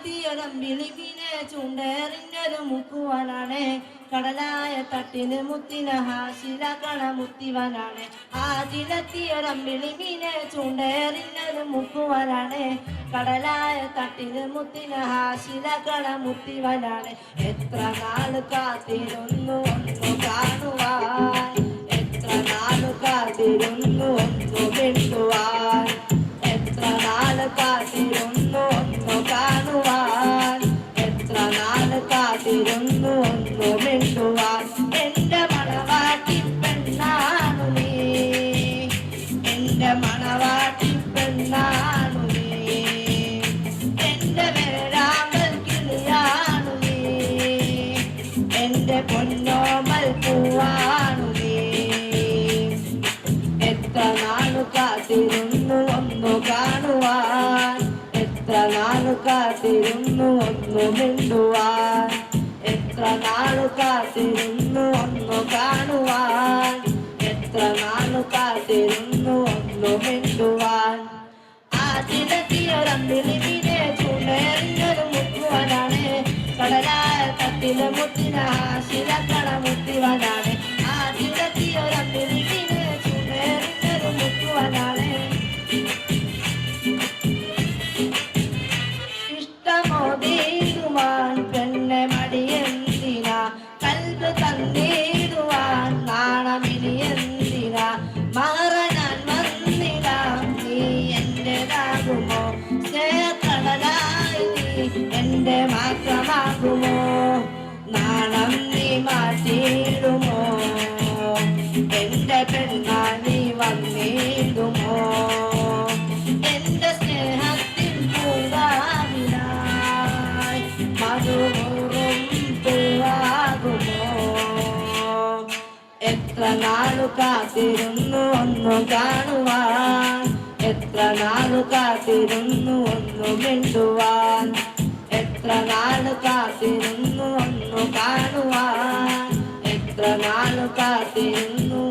ആതിലെത്തിയൊരമ്പിളിമീനെ ചൂണ്ടേറിഞ്ഞൊരു മുക്കുവാനാണ് കടലായ തട്ടിന് മുത്തിന ഹാശിലാക്കണ മുത്തിവനാണ് ആതിലെത്തിയൊരമ്പിളിമീനെ ചൂണ്ടേറിഞ്ഞൊരു മുക്കുവാനാണ് കടലായ തട്ടിന് മുത്തിന ഹാശിലാക്കണ മുത്തിവനാണ് എത്ര നാൾ കാത്തിരുന്നു ഒന്നു കാണുവാൻ എത്ര നാൾ കാത്തിരുന്നു ഒന്നു മിണ്ടുവാൻ എത്ര നാൾ കാത്തിരുന്നു ഒന്നു കാണുവാൻ എത്ര നാൾ കാത്തിരുന്നു ഒന്നു മിണ്ടുവാൻ എന്റെ മണവാട്ടി പെണ്ണാണു നീ എന്റെ മണവാട്ടി പെണ്ണാണു നീ എന്റെ വേഴാമ്പൽ കിളിയാണു നീ എന്റെ പൊന്നോമൽ പൂവാണു നീ എത്ര നാളു കാത്തിരുന്നു ഒന്നു കാണുവാൻ എത്ര നാളു കാത്തിരുന്നു ഒന്നു മിണ്ടുവാൻ എത്ര നാളു കാത്തിരുന്നു ഒന്നു കാണുവാൻ എത്ര നാളു കാത്തിരുന്നു ഒന്നു മിണ്ടുവാൻ ആതിലെത്തിയൊരമ്പിളിമീനെ ചൂണ്ടേറിഞ്ഞൊരു മുക്കുവനാണ് കടലായ തട്ടിലെ മുത്തിന ഹാശിലാക്കണ മുത്തിവനാണ് ആതിലെത്തിയൊരമ്പിളിമീനെ ചൂണ്ടേറിഞ്ഞൊരു മുക്കുവനാണ് ഇഷ്ടമോതിടുവാൻ പെണ്ണെ മടിയെന്തിന കൽബ് തന്നിടുവാൻ നാണമിനിയെന്തിന മാറാൻ വന്നില്ല നീ എന്റേതാകുമോ സ്നേഹക്കടലായി നീ എന്റെ മാത്രമാകുമോ നാണം നീ മാറ്റിയിടുമോ എന്റെ പെണ്ണാ നീ വന്നിടുമോ എന്റെ സ്നേഹത്തിൻ പൂങ്കാവിനായി മധുമൂറും പൂവാകുമോ എത്ര നാളു കാത്തിരുന്നു ഒന്നു കാണുവാൻ എത്ര നാളു കാത്തിരുന്നു ഒന്നു മിണ്ടുവാൻ എത്ര നാളു കാത്തിരുന്നു ഒന്നു കാണുവാൻ എത്ര നാളു കാത്തിരുന്നു